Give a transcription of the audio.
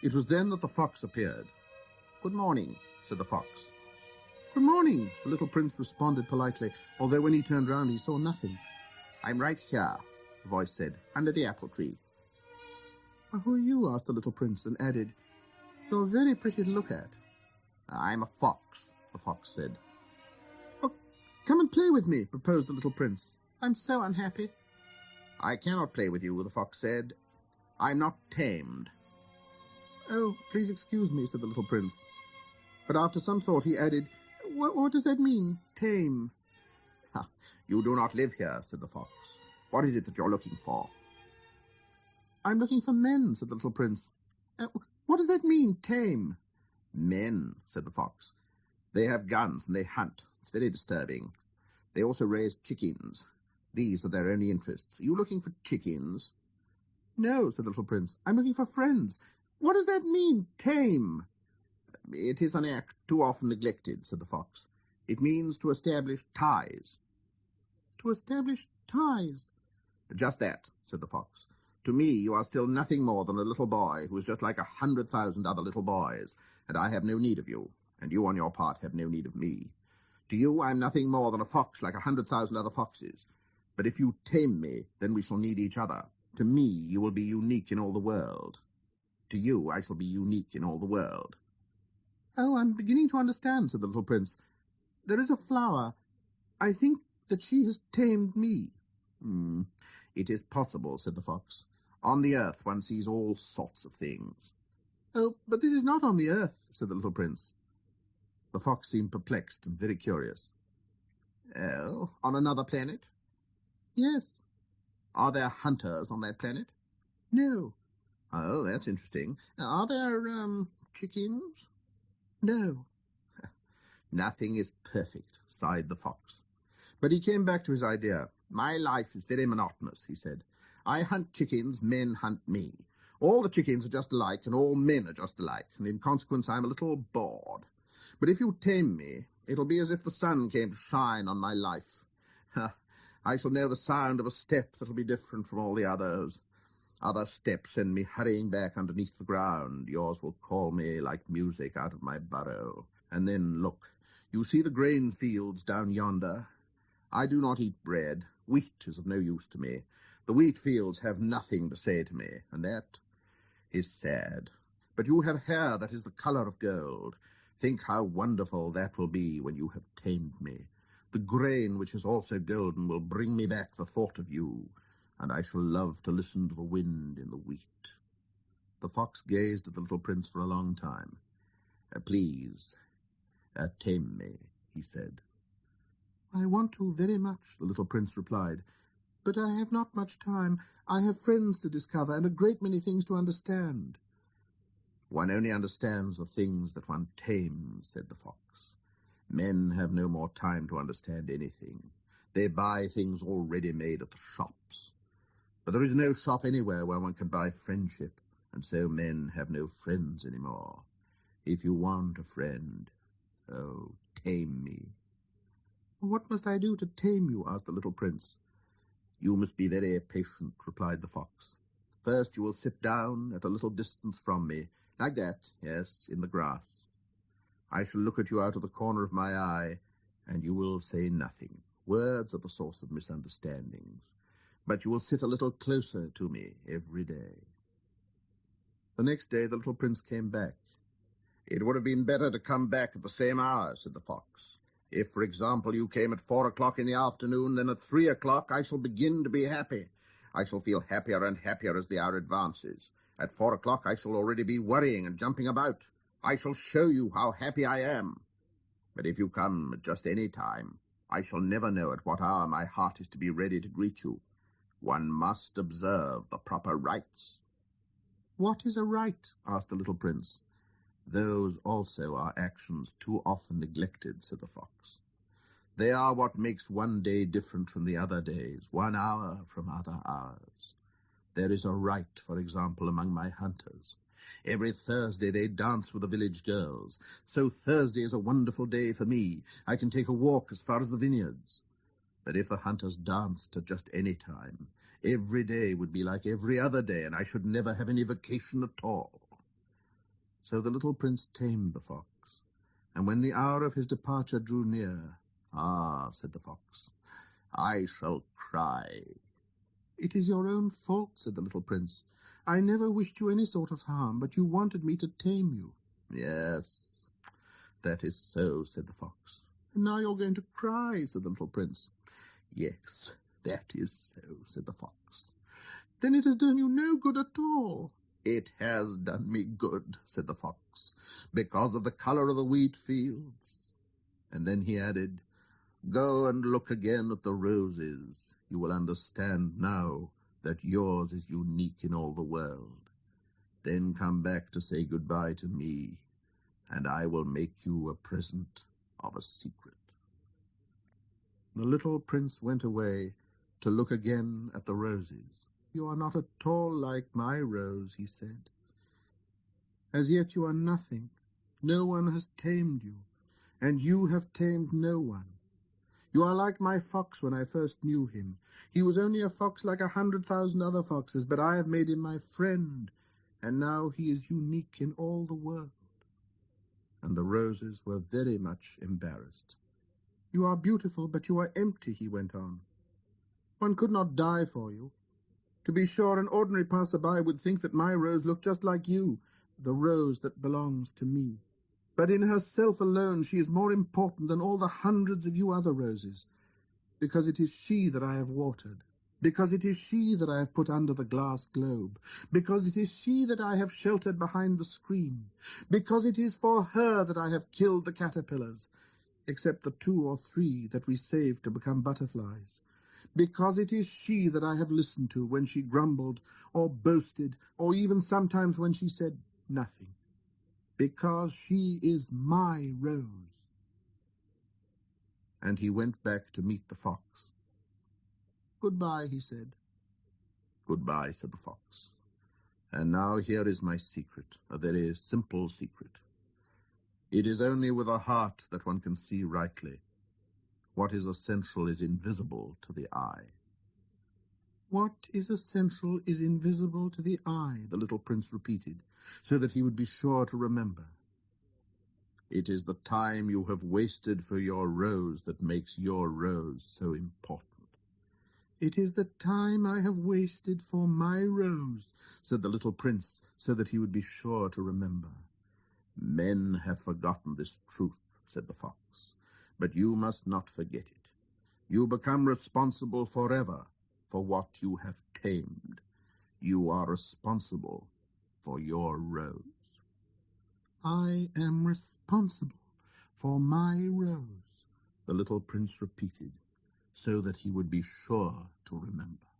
It was then that the fox appeared. "Good morning," said the fox. "Good morning," the little prince responded politely, although when he turned round he saw nothing. "I'm right here," the voice said, "under the apple tree." "Who are you?" asked the little prince, and added, "You're very pretty to look at." "I'm a fox," the fox said. "Oh, come and play with me," proposed the little prince. "I'm so unhappy." "I cannot play with you," the fox said. "I'm not tamed." "Oh, please excuse me," said the little prince. But after some thought he added, What does that mean, tame?" "Ha, you do not live here," said the fox. "What is it that you're looking for?" "I'm looking for men," said the little prince. What does that mean, tame?" "Men," said the fox. "They have guns and they hunt. It's very disturbing. They also raise chickens. These are their only interests. Are you looking for chickens?" "No," said the little prince. "I'm looking for friends. What does that mean, tame?" "It is an act too often neglected," said the fox. "It means to establish ties." "To establish ties?" "Just that," said the fox. "To me you are still nothing more than a little boy who is just like 100,000 other little boys, and I have no need of you, and you on your part have no need of me. To you I'm nothing more than a fox like 100,000 other foxes. But if you tame me, then we shall need each other. To me you will be unique in all the world. To you I shall be unique in all the world." "Oh, I'm beginning to understand," said the little prince. "There is a flower. I think that she has tamed me." "It is possible," said the fox. "On the earth one sees all sorts of things." "Oh, but this is not on the earth," said the little prince. The fox seemed perplexed and very curious. "Oh, on another planet?" "Yes." "Are there hunters on that planet?" "No." "Oh, that's interesting. Are there, chickens?" "No." "Nothing is perfect," sighed the fox. But he came back to his idea. "My life is very monotonous," he said. "I hunt chickens, men hunt me. All the chickens are just alike, and all men are just alike, and in consequence I'm a little bored. But if you tame me, it'll be as if the sun came to shine on my life. I shall know the sound of a step that'll be different from all the others. Other steps send me hurrying back underneath the ground. Yours will call me like music out of my burrow. And then, look, you see the grain fields down yonder? I do not eat bread. Wheat is of no use to me. The wheat fields have nothing to say to me, and that is sad. But you have hair that is the color of gold. Think how wonderful that will be when you have tamed me. The grain, which is also golden, will bring me back the thought of you, and I shall love to listen to the wind in the wheat." The fox gazed at the little prince for a long time. Please, tame me," he said. "I want to very much," the little prince replied. "But I have not much time. I have friends to discover and a great many things to understand." "One only understands the things that one tames," said the fox. "Men have no more time to understand anything. They buy things already made at the shops. But there is no shop anywhere where one can buy friendship, and so men have no friends anymore. If you want a friend, tame me." "What must I do to tame you?" asked the little prince. "You must be very patient," replied the fox. "First you will sit down at a little distance from me, like that, yes, in the grass. I shall look at you out of the corner of my eye, and you will say nothing. Words are the source of misunderstandings. But you will sit a little closer to me every day." The next day the little prince came back. "It would have been better to come back at the same hour," said the fox. "If, for example, you came at 4 o'clock in the afternoon, then at 3 o'clock I shall begin to be happy. I shall feel happier and happier as the hour advances. At 4 o'clock I shall already be worrying and jumping about. I shall show you how happy I am. But if you come at just any time, I shall never know at what hour my heart is to be ready to greet you. One must observe the proper rites." "What is a rite?" asked the little prince. "Those also are actions too often neglected," said the fox. "They are what makes one day different from the other days, one hour from other hours. There is a rite, for example, among my hunters. Every Thursday they dance with the village girls. So Thursday is a wonderful day for me. I can take a walk as far as the vineyards. But if the hunters danced at just any time, every day would be like every other day, and I should never have any vacation at all. So the little prince tamed the fox, and when the hour of his departure drew near, "Ah," said the fox, "I shall cry." "It is your own fault," said the little prince. "I never wished you any sort of harm, but you wanted me to tame you." "Yes, that is so," said the fox. "And now you're going to cry," said the little prince. "Yes, that is so," said the fox. "Then it has done you no good at all." "It has done me good," said the fox, "because of the color of the wheat fields." And then he added, "Go and look again at the roses. You will understand now that yours is unique in all the world. Then come back to say goodbye to me, and I will make you a present of a secret." The little prince went away to look again at the roses. "You are not at all like my rose," he said. "As yet you are nothing. No one has tamed you, and you have tamed no one. You are like my fox when I first knew him. He was only a fox like 100,000 other foxes, but I have made him my friend, and now he is unique in all the world." And the roses were very much embarrassed. "You are beautiful, but you are empty," he went on. "One could not die for you. To be sure, an ordinary passer-by would think that my rose looked just like you, the rose that belongs to me. But in herself alone she is more important than all the hundreds of you other roses, because it is she that I have watered, because it is she that I have put under the glass globe, because it is she that I have sheltered behind the screen, because it is for her that I have killed the caterpillars, except the 2 or 3 that we saved to become butterflies, because it is she that I have listened to when she grumbled or boasted, or even sometimes when she said nothing, because she is my rose." And he went back to meet the fox. "Goodbye," he said. "Goodbye," said the fox. "And now here is my secret, a very simple secret. It is only with a heart that one can see rightly. What is essential is invisible to the eye." "What is essential is invisible to the eye," the little prince repeated, so that he would be sure to remember. "It is the time you have wasted for your rose that makes your rose so important." "It is the time I have wasted for my rose," said the little prince, so that he would be sure to remember. "Men have forgotten this truth," said the fox, "but you must not forget it. You become responsible forever for what you have tamed. You are responsible for your rose." "I am responsible for my rose," the little prince repeated, so that he would be sure to remember.